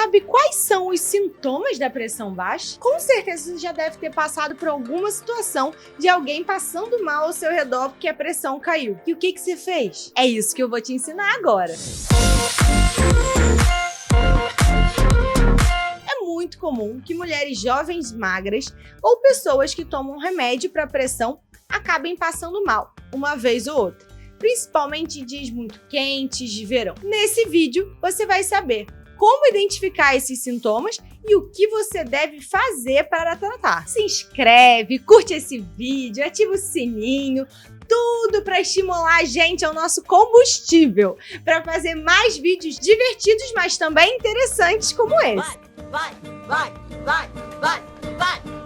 sabe quais são os sintomas da pressão baixa? Com certeza você já deve ter passado por alguma situação de alguém passando mal ao seu redor porque a pressão caiu. E o que você fez? É isso que eu vou te ensinar agora. É muito comum que mulheres jovens magras ou pessoas que tomam remédio para pressão acabem passando mal, uma vez ou outra, principalmente em dias muito quentes de verão. Nesse vídeo, você vai saber como identificar esses sintomas e o que você deve fazer para tratar. Se inscreve, curte esse vídeo, ativa o sininho, tudo para estimular a gente ao nosso combustível, para fazer mais vídeos divertidos, mas também interessantes como esse. Vai!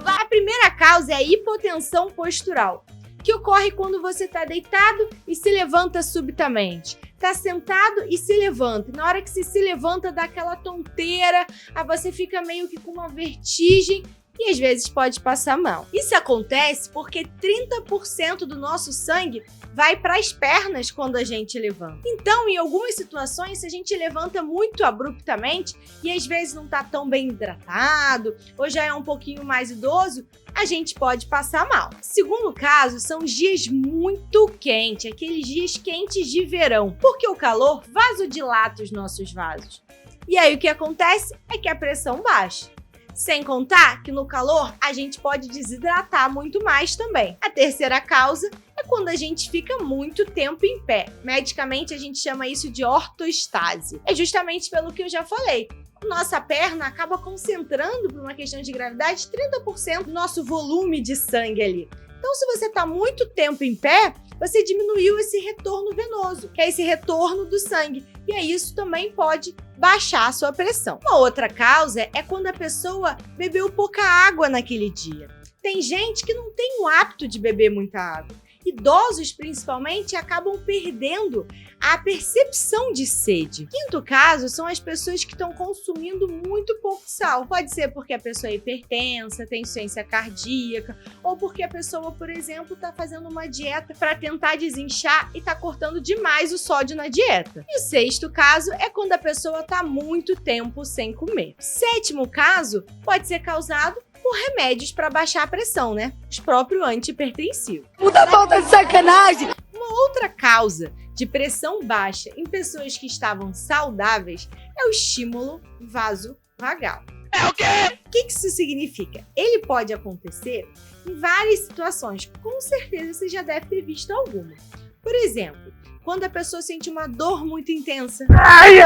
A primeira causa é a hipotensão postural, que ocorre quando você está deitado e se levanta subitamente. Está sentado e se levanta. E na hora que você se levanta, dá aquela tonteira, aí você fica meio que com uma vertigem e às vezes pode passar mal. Isso acontece porque 30% do nosso sangue vai para as pernas quando a gente levanta. Então, em algumas situações, se a gente levanta muito abruptamente e às vezes não está tão bem hidratado ou já é um pouquinho mais idoso, a gente pode passar mal. Segundo caso, são os dias muito quentes, aqueles dias quentes de verão, porque o calor vasodilata os nossos vasos. E aí o que acontece é que a pressão baixa. Sem contar que no calor a gente pode desidratar muito mais também. A terceira causa é quando a gente fica muito tempo em pé. Medicamente a gente chama isso de ortostase. É justamente pelo que eu já falei. Nossa perna acaba concentrando, por uma questão de gravidade, 30% do nosso volume de sangue ali. Então, se você está muito tempo em pé, você diminuiu esse retorno venoso, que é esse retorno do sangue. E aí isso também pode baixar a sua pressão. Uma outra causa é quando a pessoa bebeu pouca água naquele dia. Tem gente que não tem o hábito de beber muita água. Idosos, principalmente, acabam perdendo a percepção de sede. Quinto caso são as pessoas que estão consumindo muito pouco sal. Pode ser porque a pessoa é hipertensa, tem insuficiência cardíaca, ou porque a pessoa, por exemplo, está fazendo uma dieta para tentar desinchar e está cortando demais o sódio na dieta. E o sexto caso é quando a pessoa está muito tempo sem comer. Sétimo caso pode ser causado por remédios para baixar a pressão, né? Os próprios antihipertensivos. Puta falta de sacanagem! Uma outra causa de pressão baixa em pessoas que estavam saudáveis é o estímulo vasovagal. É o quê? O que isso significa? Ele pode acontecer em várias situações. Com certeza você já deve ter visto alguma. Por exemplo, quando a pessoa sente uma dor muito intensa. Aí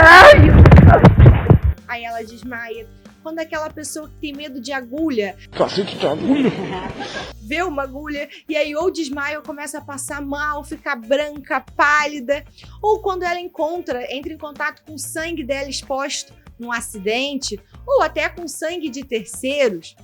ela desmaia. Quando aquela pessoa que tem medo de agulha, vê uma agulha e aí ou desmaia ou começa a passar mal, ficar branca, pálida, ou quando ela entra em contato com o sangue dela exposto num acidente, ou até com sangue de terceiros,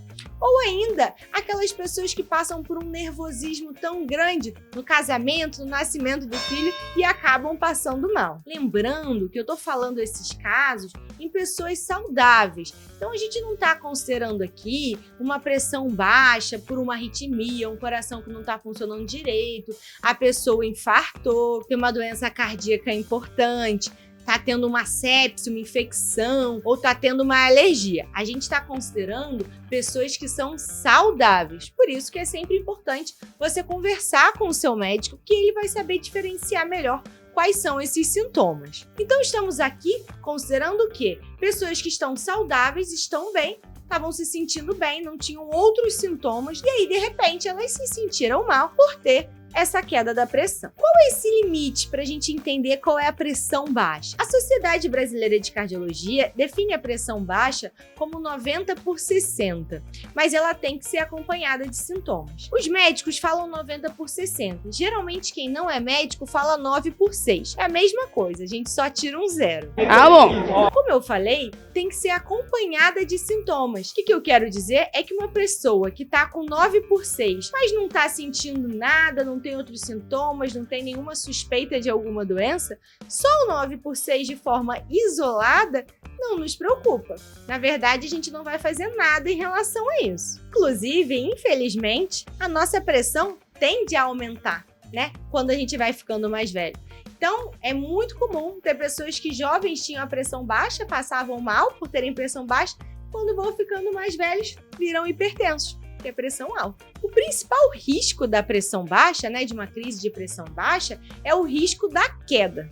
ou ainda aquelas pessoas que passam por um nervosismo tão grande no casamento, no nascimento do filho e acabam passando mal. Lembrando que eu tô falando esses casos em pessoas saudáveis. Então a gente não está considerando aqui uma pressão baixa por uma arritmia, um coração que não está funcionando direito, a pessoa infartou, tem uma doença cardíaca importante, tá tendo uma sepse, uma infecção ou tá tendo uma alergia. A gente está considerando pessoas que são saudáveis. Por isso que é sempre importante você conversar com o seu médico, que ele vai saber diferenciar melhor quais são esses sintomas. Então estamos aqui considerando o quê? Pessoas que estão saudáveis, estão bem, estavam se sentindo bem, não tinham outros sintomas e aí de repente elas se sentiram mal por ter essa queda da pressão. Qual é esse limite para a gente entender qual é a pressão baixa? A Sociedade Brasileira de Cardiologia define a pressão baixa como 90/60, mas ela tem que ser acompanhada de sintomas. Os médicos falam 90/60. Geralmente quem não é médico fala 9/6. É a mesma coisa, a gente só tira um zero. Bom. Como eu falei, tem que ser acompanhada de sintomas. O que eu quero dizer é que uma pessoa que está com 9/6, mas não está sentindo nada, não tem outros sintomas, não tem nenhuma suspeita de alguma doença, só o 9/6 de forma isolada não nos preocupa. Na verdade, a gente não vai fazer nada em relação a isso. Inclusive, infelizmente, a nossa pressão tende a aumentar, né? Quando a gente vai ficando mais velho. Então, é muito comum ter pessoas que jovens tinham a pressão baixa, passavam mal por terem pressão baixa, quando vão ficando mais velhos, viram hipertensos, que é pressão alta. O principal risco da pressão baixa, né, de uma crise de pressão baixa, é o risco da queda.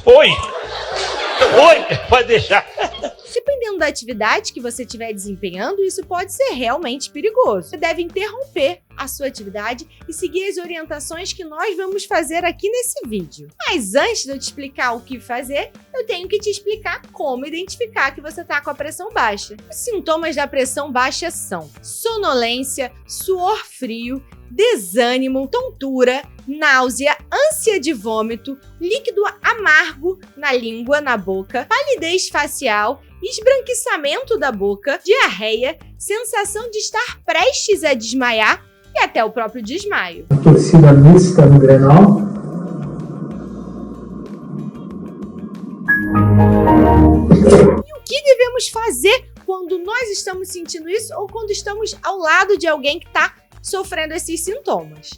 Oi, pode deixar. Dependendo da atividade que você estiver desempenhando, isso pode ser realmente perigoso. Você deve interromper a sua atividade e seguir as orientações que nós vamos fazer aqui nesse vídeo. Mas antes de eu te explicar o que fazer, eu tenho que te explicar como identificar que você está com a pressão baixa. Os sintomas da pressão baixa são sonolência, suor frio, desânimo, tontura, náusea, ânsia de vômito, líquido amargo na língua, na boca, palidez facial, esbranquiçamento da boca, diarreia, sensação de estar prestes a desmaiar e até o próprio desmaio. Torcida mista no Grenal. E o que devemos fazer quando nós estamos sentindo isso ou quando estamos ao lado de alguém que está sofrendo esses sintomas?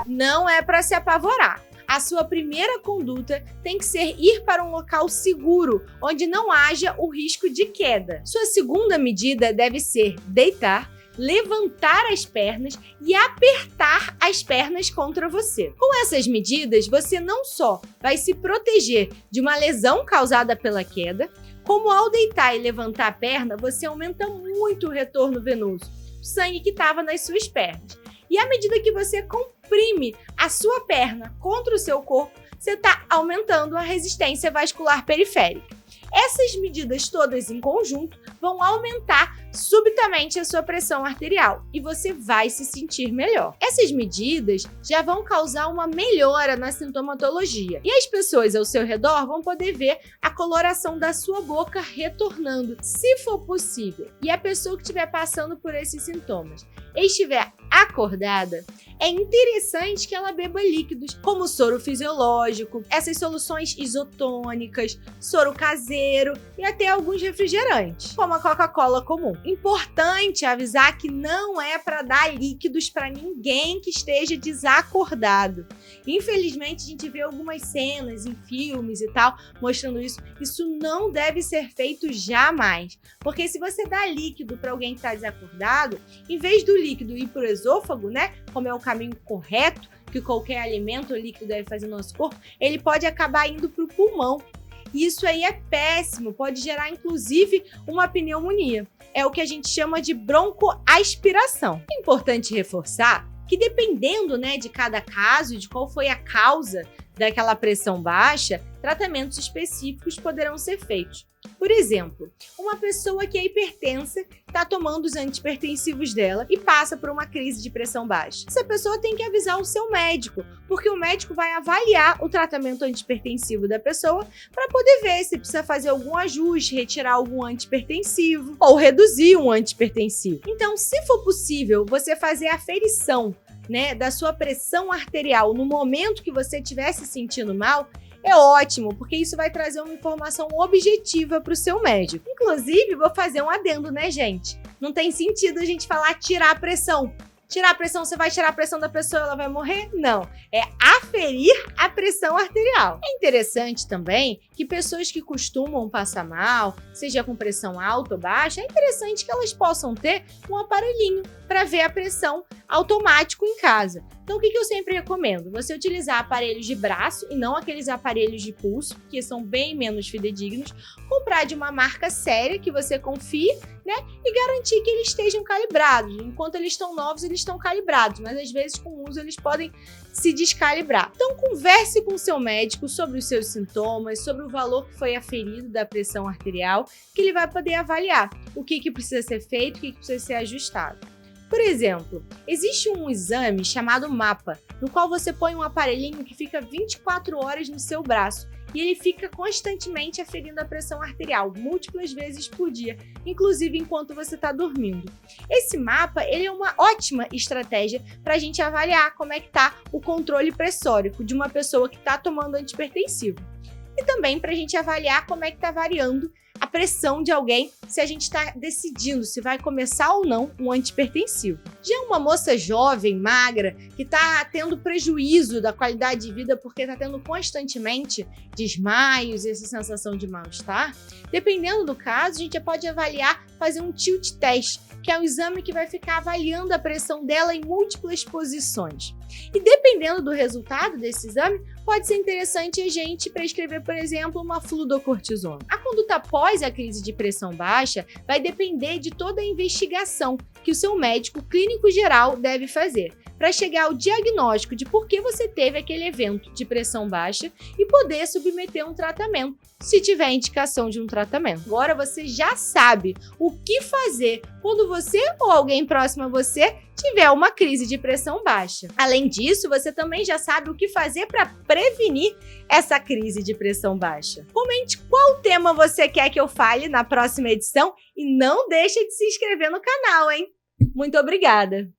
Não é para se apavorar. A sua primeira conduta tem que ser ir para um local seguro, onde não haja o risco de queda. Sua segunda medida deve ser deitar, levantar as pernas e apertar as pernas contra você. Com essas medidas, você não só vai se proteger de uma lesão causada pela queda, como ao deitar e levantar a perna, você aumenta muito o retorno venoso, o sangue que estava nas suas pernas. E à medida que você comprime a sua perna contra o seu corpo, você está aumentando a resistência vascular periférica. Essas medidas todas em conjunto vão aumentar subitamente a sua pressão arterial e você vai se sentir melhor. Essas medidas já vão causar uma melhora na sintomatologia e as pessoas ao seu redor vão poder ver a coloração da sua boca retornando, se for possível. E a pessoa que estiver passando por esses sintomas e estiver acordada, é interessante que ela beba líquidos como soro fisiológico, essas soluções isotônicas, soro caseiro e até alguns refrigerantes, como a Coca-Cola comum. Importante avisar que não é para dar líquidos para ninguém que esteja desacordado. Infelizmente, a gente vê algumas cenas em filmes e tal mostrando isso. Isso não deve ser feito jamais, porque se você dá líquido para alguém que está desacordado, em vez do líquido ir para o esôfago, né, como é o caminho correto que qualquer alimento ou líquido deve fazer no nosso corpo, ele pode acabar indo para o pulmão. E isso aí é péssimo, pode gerar inclusive uma pneumonia. É o que a gente chama de broncoaspiração. É importante reforçar que dependendo, né, de cada caso e de qual foi a causa daquela pressão baixa, tratamentos específicos poderão ser feitos. Por exemplo, uma pessoa que é hipertensa está tomando os antihipertensivos dela e passa por uma crise de pressão baixa. Essa pessoa tem que avisar o seu médico, porque o médico vai avaliar o tratamento antihipertensivo da pessoa para poder ver se precisa fazer algum ajuste, retirar algum antihipertensivo ou reduzir um antihipertensivo. Então, se for possível, você fazer a aferição, né, da sua pressão arterial no momento que você estiver se sentindo mal, é ótimo, porque isso vai trazer uma informação objetiva para o seu médico. Inclusive, vou fazer um adendo, né, gente? Não tem sentido a gente falar tirar a pressão. Tirar a pressão, você vai tirar a pressão da pessoa e ela vai morrer? Não, é aferir a pressão arterial. É interessante também que pessoas que costumam passar mal, seja com pressão alta ou baixa, é interessante que elas possam ter um aparelhinho para ver a pressão automático em casa. Então, o que eu sempre recomendo? Você utilizar aparelhos de braço e não aqueles aparelhos de pulso, que são bem menos fidedignos, comprar de uma marca séria que você confie, né? E garantir que eles estejam calibrados. Enquanto eles estão novos, eles estão calibrados, mas às vezes com o uso eles podem se descalibrar. Então, converse com o seu médico sobre os seus sintomas, sobre o valor que foi aferido da pressão arterial, que ele vai poder avaliar o que precisa ser feito, o que precisa ser ajustado. Por exemplo, existe um exame chamado MAPA, no qual você põe um aparelhinho que fica 24 horas no seu braço e ele fica constantemente aferindo a pressão arterial, múltiplas vezes por dia, inclusive enquanto você está dormindo. Esse mapa ele é uma ótima estratégia para a gente avaliar como é que está o controle pressórico de uma pessoa que está tomando antihipertensivo. E também para a gente avaliar como é que está variando a pressão de alguém se a gente está decidindo se vai começar ou não um antihipertensivo. Já uma moça jovem, magra, que está tendo prejuízo da qualidade de vida porque está tendo constantemente desmaios e essa sensação de mal-estar, dependendo do caso, a gente já pode avaliar, fazer um tilt test, que é um exame que vai ficar avaliando a pressão dela em múltiplas posições. E dependendo do resultado desse exame, pode ser interessante a gente prescrever, por exemplo, uma fluocortisona. A conduta após a crise de pressão baixa vai depender de toda a investigação que o seu médico clínico geral deve fazer, para chegar ao diagnóstico de por que você teve aquele evento de pressão baixa e poder submeter um tratamento, se tiver indicação de um tratamento. Agora você já sabe o que fazer quando você ou alguém próximo a você tiver uma crise de pressão baixa. Além disso, você também já sabe o que fazer para prevenir essa crise de pressão baixa. Comente qual tema você quer que eu fale na próxima edição e não deixe de se inscrever no canal, hein? Muito obrigada!